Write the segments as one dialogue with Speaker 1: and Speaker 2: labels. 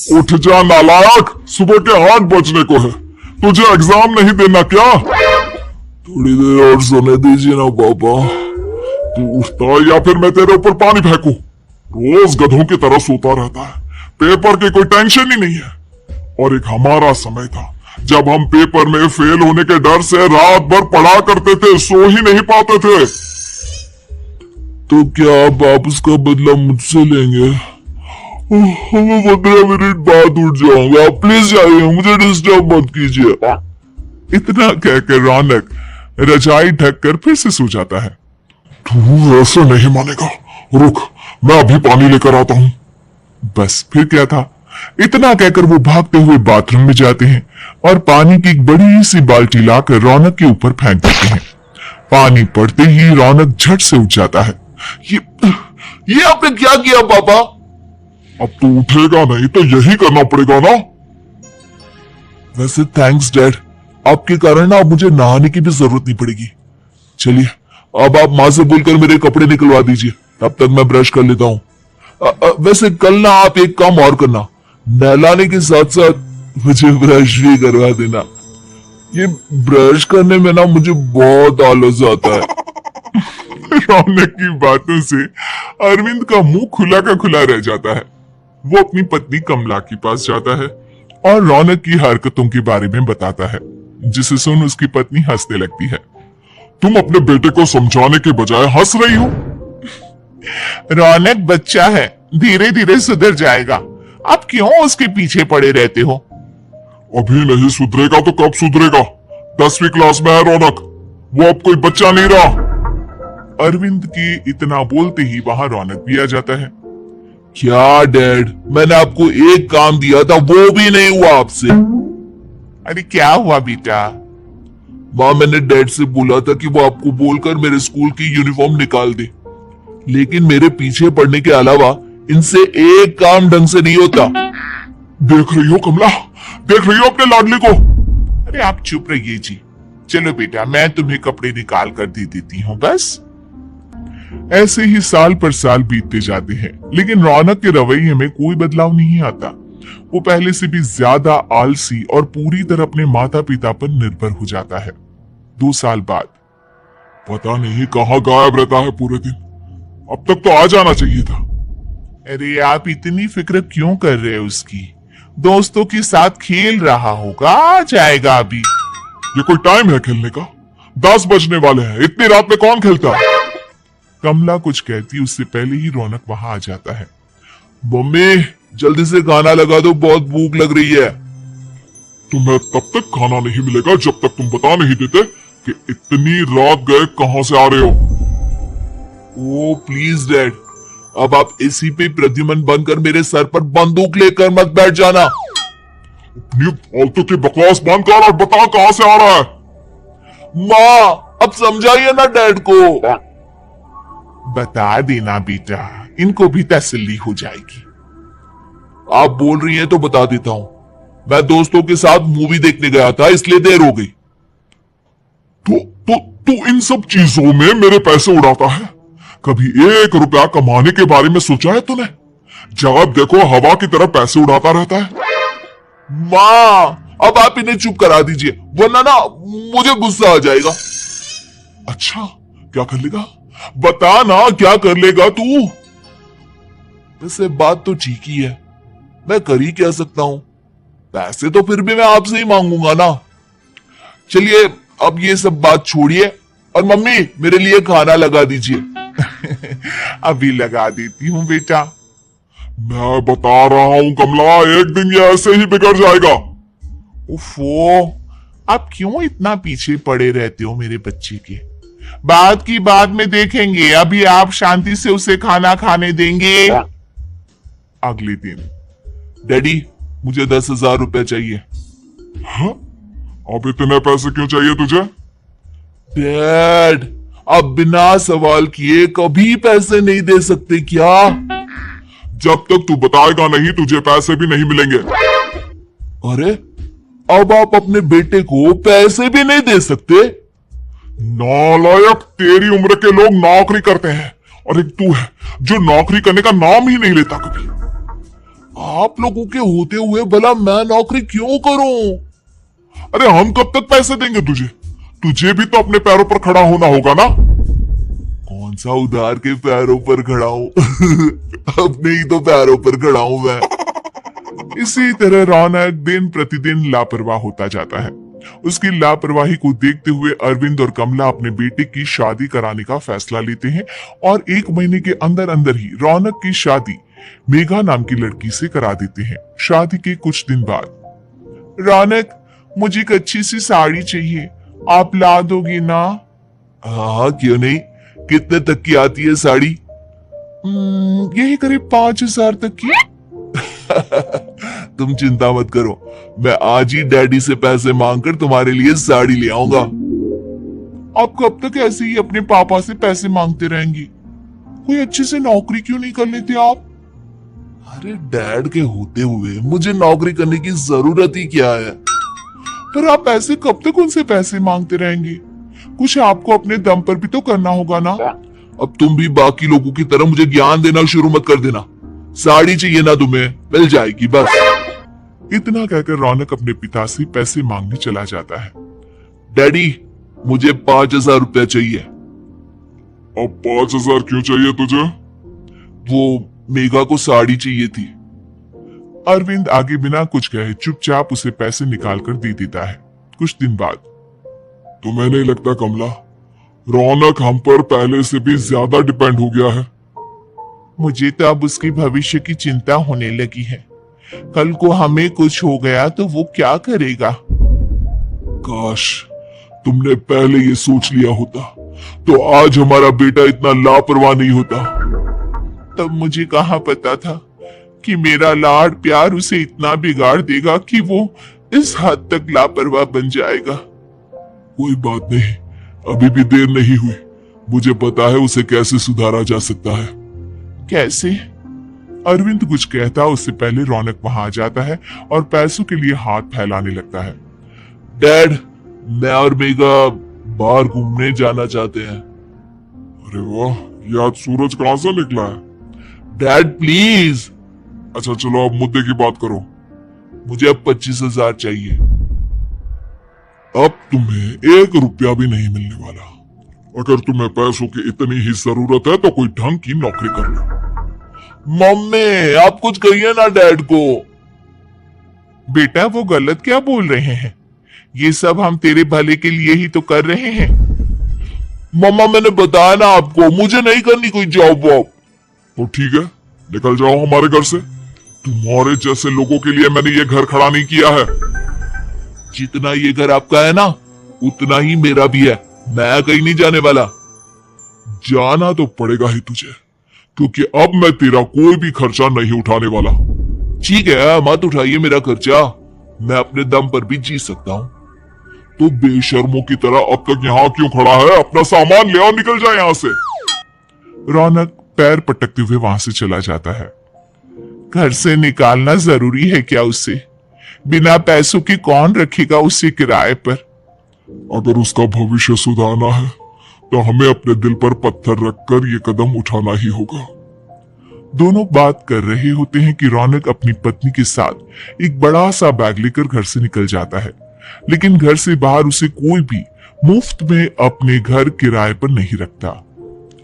Speaker 1: उठ जा नालायक, सुबह के 8 बजने को है। तुझे एग्जाम नहीं देना क्या? थोड़ी देर और सोने दीजिए ना पापा। तू उठता या फिर मैं तेरे ऊपर पानी फेंकूं? रोज गधों की तरह सोता रहता है, पेपर की कोई टेंशन ही नहीं है। और एक हमारा समय था जब हम पेपर में फेल होने के डर से रात भर पढ़ा करते थे, सो ही नहीं पाते थे। तो क्या आप उसका बदला मुझसे लेंगे? मैं 15 मिनट बाद उठ जाऊंगा, आप प्लीज जाइए, मुझे डिस्टर्ब मत कीजिए। इतना कहकर रौनक रजाई ढककर फिर से सो जाता है। तू ऐसे नहीं मानेगा, रुक मैं अभी पानी लेकर आता हूँ। बस फिर क्या था, इतना कहकर वो भागते हुए बाथरूम में जाते हैं और पानी की एक बड़ी सी बाल्टी लाकर रौनक के ऊपर फेंक देते हैं। पानी पड़ते ही रौनक झट से उठ जाता है। ये आपने क्या किया पापा? अब तो उठेगा नहीं तो यही करना पड़ेगा ना। वैसे थैंक्स डैड, आपके कारण ना अब मुझे नहाने की भी जरूरत नहीं पड़ेगी। चलिए अब आप माँ से बोलकर मेरे कपड़े निकलवा दीजिए, तब तक मैं ब्रश कर लेता हूँ। वैसे कल ना आप एक काम और करना, नहलाने के साथ साथ मुझे ब्रश भी करवा देना। ये ब्रश करने में ना मुझे बहुत आलस आता है। रौनक की बातों से अरविंद का मुंह खुला का खुला रह जाता है। वो अपनी पत्नी कमला के पास जाता है और रौनक की हरकतों के बारे में बताता है, जिसे सुन उसकी पत्नी हंसने लगती है। तुम अपने बेटे को समझाने के बजाय हंस रही हो। रौनक बच्चा है, धीरे धीरे सुधर जाएगा, आप क्यों उसके पीछे पड़े रहते हो? अभी नहीं सुधरेगा तो कब सुधरेगा? 10वीं क्लास में है रौनक, वो अब कोई बच्चा नहीं रहा। अरविंद की इतना बोलते ही वहां रौनक भी आ जाता है। क्या डैड, मैंने आपको एक काम दिया था वो भी नहीं हुआ आपसे। अरे क्या हुआ बेटा? माँ, मैंने डैड से बोला था कि वो आपको बोलकर मेरे स्कूल की यूनिफॉर्म निकाल दे, लेकिन मेरे पीछे पड़ने के अलावा इनसे एक काम ढंग से नहीं होता। देख रही हो कमला, देख रही हो अपने लाडली को? अरे आप चुप रहिए जी। चलो बेटा, मैं तुम्हें कपड़े निकाल कर दे देती हूँ बस। ऐसे ही साल पर साल बीतते जाते हैं, लेकिन रौनक के रवैये में कोई बदलाव नहीं आता। वो पहले से भी ज्यादा आलसी और पूरी तरह अपने माता पिता पर निर्भर हो जाता है। 2 साल बाद पता नहीं कहाँ गायब रहता है पूरे दिन, अब तक तो आ जाना चाहिए था। अरे आप इतनी फिक्र क्यों कर रहे हो उसकी? दोस्तों के साथ खेल रहा होगा, आ जाएगा अभी। ये कोई टाइम है खेलने का? 10 बजने वाले हैं, इतनी रात में कौन खेलता है? कमला कुछ कहती उससे पहले ही रौनक वहां आ जाता है। मम्मी जल्दी से खाना लगा दो, बहुत भूख लग रही है। तुम्हें तब तक खाना नहीं मिलेगा जब तक तुम बता नहीं देते कि इतनी रात गए कहां से आ रहे हो। ओ प्लीज डैड, अब आप एसी पे प्रद्युमन बनकर मेरे सर पर बंदूक लेकर मत बैठ जाना। अपनी फालतू की बकवास बंद कर और बता कहां से आ रहा है। माँ अब समझाइए ना डैड को। बता देना बेटा, इनको भी तसल्ली हो जाएगी। आप बोल रही हैं तो बता देता हूं, मैं दोस्तों के साथ मूवी देखने गया था, इसलिए देर हो गई। तो इन सब चीजों में मेरे पैसे उड़ाता है। कभी 1 रुपया कमाने के बारे में सोचा है तूने? जब देखो हवा की तरह पैसे उड़ाता रहता है। माँ अब आप इन्हें चुप करा दीजिए, वरना ना मुझे गुस्सा आ जाएगा। अच्छा क्या कर लेगा? बता ना क्या कर लेगा तू? वैसे बात तो ठीक ही है, मैं कर ही क्या सकता हूं? पैसे तो फिर भी मैं आपसे ही मांगूंगा ना। चलिए अब ये सब बात छोड़िए और मम्मी मेरे लिए खाना लगा दीजिए। अभी लगा देती हूँ बेटा। मैं बता रहा हूँ कमला, एक दिन ये ऐसे ही बिगड़ जाएगा। उफ़ो, आप क्यों इतना पीछे पड़े रहते हो मेरे बच्चे के? बात की बाद में देखेंगे, अभी आप शांति से उसे खाना खाने देंगे। अगले दिन, डैडी मुझे 10,000 रुपए चाहिए। हाँ? अब इतने पैसे क्यों चाहिए तुझे? डैड अब बिना सवाल किए कभी पैसे नहीं दे सकते क्या? जब तक तू बताएगा नहीं तुझे पैसे भी नहीं मिलेंगे। अरे अब आप अपने बेटे को पैसे भी नहीं दे सकते? नालायक, तेरी उम्र के लोग नौकरी करते हैं और एक तू है जो नौकरी करने का नाम ही नहीं लेता कभी। आप लोगों के होते हुए भला मैं नौकरी क्यों करूं? अरे हम कब तक पैसे देंगे तुझे? तुझे भी तो अपने पैरों पर खड़ा होना होगा ना। कौन सा उधार के पैरों पर खड़ा हूं? अपने ही तो पैरों पर खड़ा हूं मैं। इसी तरह रौनक दिन प्रतिदिन लापरवाह होता जाता है। उसकी लापरवाही को देखते हुए अरविंद और कमला अपने बेटे की शादी कराने का फैसला लेते हैं और 1 महीने के अंदर अंदर ही रौनक की शादी मेघा नाम की लड़की से करा देते हैं। शादी के कुछ दिन बाद, रौनक मुझे एक अच्छी सी साड़ी चाहिए, आप ला दोगी ना? हाँ क्यों नहीं, कितने तक की आती है साड़ी? यही करीब 5,000 तक की। तुम चिंता मत करो, मैं आज ही डैडी से पैसे मांगकर तुम्हारे लिए साड़ी ले आऊंगा। आप कब तक ऐसे ही अपने पापा से पैसे मांगते रहेंगी? कोई अच्छी से नौकरी क्यों नहीं कर लेते आप? अरे डैड के होते हुए मुझे नौकरी करने की जरूरत ही क्या है? पर आप ऐसे कब तक उनसे पैसे मांगते रहेंगे? कुछ आपको अपने दम पर भी तो करना होगा ना। अब तुम भी बाकी लोगों की तरह मुझे ज्ञान देना शुरू मत कर देना। साड़ी चाहिए ना तुम्हें, मिल जाएगी बस। इतना कहकर रौनक अपने पिता से पैसे मांगने चला जाता है। डैडी मुझे 5,000 रुपया चाहिए। अब 5,000 क्यों चाहिए तुझे? वो मेघा को साड़ी चाहिए थी। अरविंद आगे बिना कुछ कहे चुपचाप उसे पैसे निकालकर दे देता है। कुछ दिन बाद, तुम्हें नहीं लगता कमला, रौनक हम पर पहले से भी ज्यादा डिपेंड हो गया है? मुझे तो अब उसके भविष्य की चिंता होने लगी है। कल को हमें कुछ हो गया तो वो क्या करेगा? काश तुमने पहले ये सोच लिया होता तो आज हमारा बेटा इतना लापरवाह नहीं होता। तब मुझे कहाँ पता था कि मेरा लाड प्यार उसे इतना बिगाड़ देगा कि वो इस हद तक लापरवाह बन जाएगा। कोई बात नहीं, अभी भी देर नहीं हुई। मुझे पता है उसे कैसे सुधारा जा सकता है। कैसे? अरविंद कुछ कहता उससे पहले रौनक वहां आ जाता है और पैसों के लिए हाथ फैलाने लगता है। डैड, मैं और मेघा बाहर घूमने जाना चाहते हैं। अरे वाह, ये आज सूरज कहां से निकला है? Dad please. अच्छा चलो अब मुद्दे की बात करो। मुझे अब 25,000 चाहिए। अब तुम्हें 1 रुपया भी नहीं मिलने वाला। अगर तुम्हें पैसों की इतनी ही जरूरत है तो कोई ढंग की नौकरी कर लो। मम्मी आप कुछ कहिए ना डैड को। बेटा वो गलत क्या बोल रहे हैं? ये सब हम तेरे भले के लिए ही तो कर रहे हैं। मम्मा मैंने बताया ना आपको, मुझे नहीं करनी कोई जॉब वॉब। तो ठीक है, निकल जाओ हमारे घर से। तुम्हारे जैसे लोगों के लिए मैंने ये घर खड़ा नहीं किया है। जितना ये घर आपका है ना उतना ही मेरा भी है। मैं कहीं नहीं जाने वाला। जाना तो पड़ेगा ही तुझे, क्योंकि अब मैं तेरा कोई भी खर्चा नहीं उठाने वाला। ठीक है, मत उठाइए मेरा खर्चा, मैं अपने दम पर भी जी सकता हूँ। तो बेशर्मों की तरह अब तक यहाँ क्यों खड़ा है? अपना सामान ले आओ, निकल जाए यहाँ से। रौनक पैर पटकते हुए वहां से चला जाता है। घर से निकालना जरूरी है क्या उसे? बिना पैसों के कौन रखेगा उसे किराए पर? अगर उसका भविष्य सुधारना है तो हमें अपने दिल पर पत्थर रखकर ये कदम उठाना ही होगा। दोनों बात कर रहे होते हैं कि रौनक अपनी पत्नी के साथ एक बड़ा सा बैग लेकर घर से निकल जाता है, लेकिन घर से बाहर उसे कोई भी मुफ्त में अपने घर किराए पर नहीं रखता।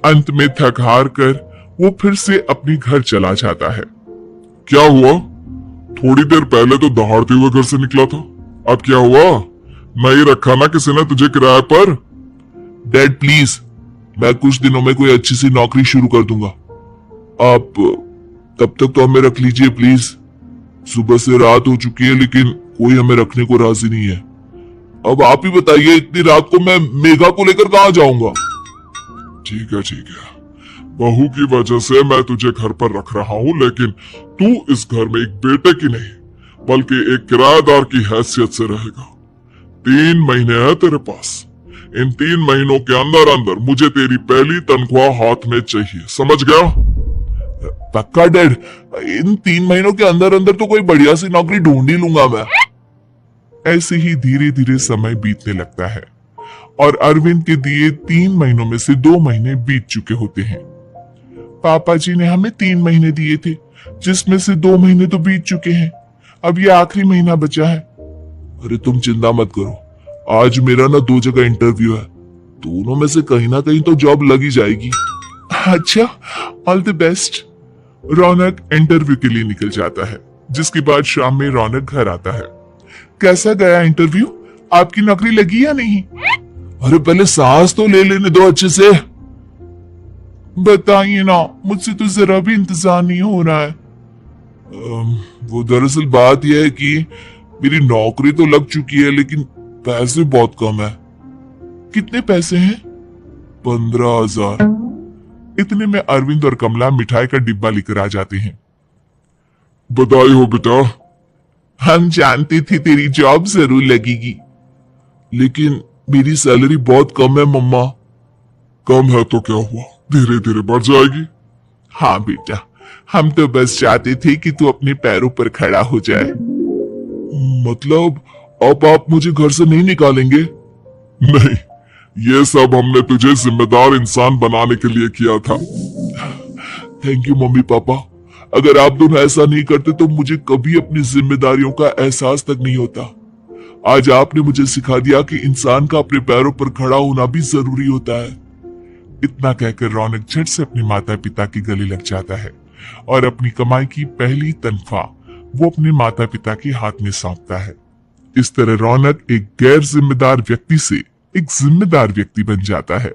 Speaker 1: अंत में थक हार कर वो फिर से अपने घर चला जाता है। क्या हुआ? थोड़ी देर पहले तो दहाड़ते हुए घर से निकला था, अब क्या हुआ? नहीं रखा ना किसी ने तुझे किराए पर? डैड प्लीज, मैं कुछ दिनों में कोई अच्छी सी नौकरी शुरू कर दूंगा। आप तब तक तो हमें रख लीजिए प्लीज। सुबह से रात हो चुकी है लेकिन कोई हमें रखने को राजी नहीं है। अब आप ही बताइए, इतनी रात को मैं मेघा को लेकर कहां जाऊंगा? ठीक है, बहू की वजह से मैं तुझे घर पर रख रहा हूं, लेकिन तू इस घर में एक बेटे की नहीं बल्कि एक किराएदार की हैसियत से रहेगा। 3 महीने है तेरे पास। इन 3 महीनों के अंदर अंदर मुझे तेरी पहली तनख्वाह हाथ में चाहिए, समझ गया? पक्का डैड, इन 3 महीनों के अंदर अंदर तो कोई बढ़िया सी नौकरी ढूंढ ही लूंगा मैं। ऐसे ही धीरे धीरे समय बीतने लगता है और अरविंद के दिए 3 महीनों में से 2 महीने बीत चुके होते हैं। पापा जी ने हमें 3 महीने दिए थे, जिसमें से 2 महीने तो बीत चुके हैं। अब ये आखिरी महीना बचा है। अरे तुम चिंता मत करो, आज मेरा ना 2 जगह इंटरव्यू है, दोनों में से कहीं ना कहीं तो जॉब लगी जाएगी। अच्छा, all the best. Raunak interview के लिए निकल जाता है, जिसके बाद शाम में रौनक घर आता है। कैसा गया इंटरव्यू? आपकी नौकरी लगी या नहीं? अरे पहले सांस तो ले लेने दो अच्छे से। बताइए ना, मुझसे तो जरा भी इंतजार नहीं हो रहा है। वो दरअसल बात यह है कि मेरी नौकरी तो लग चुकी है, लेकिन पैसे बहुत कम है। कितने पैसे हैं? 15,000। इतने में अरविंद और कमला मिठाई का डिब्बा लेकर आ जाते हैं। बधाई हो बेटा। हम जानते थे तेरी जॉब जरूर लगेगी, लेकिन मेरी सैलरी बहुत कम है मम्मा। कम है तो क्या हुआ, धीरे धीरे बढ़ जाएगी। हाँ बेटा, हम तो बस चाहते थे कि तू अपने पैरों पर खड़ा हो जाए। मतलब अब आप मुझे घर से नहीं निकालेंगे? नहीं, ये सब हमने तुझे जिम्मेदार इंसान बनाने के लिए किया था। थैंक यू मम्मी पापा, अगर आप दोनों ऐसा नहीं करते तो मुझे कभी अपनी जिम्मेदारियों का एहसास तक नहीं होता। आज आपने मुझे सिखा दिया कि इंसान का अपने पैरों पर खड़ा होना भी जरूरी होता है। इतना कहकर रौनक झट से अपने माता पिता के गले लग जाता है और अपनी कमाई की पहली तनख्वाह वो अपने माता पिता के हाथ में सौंपता है। इस तरह रौनक एक गैर जिम्मेदार व्यक्ति से एक जिम्मेदार व्यक्ति बन जाता है।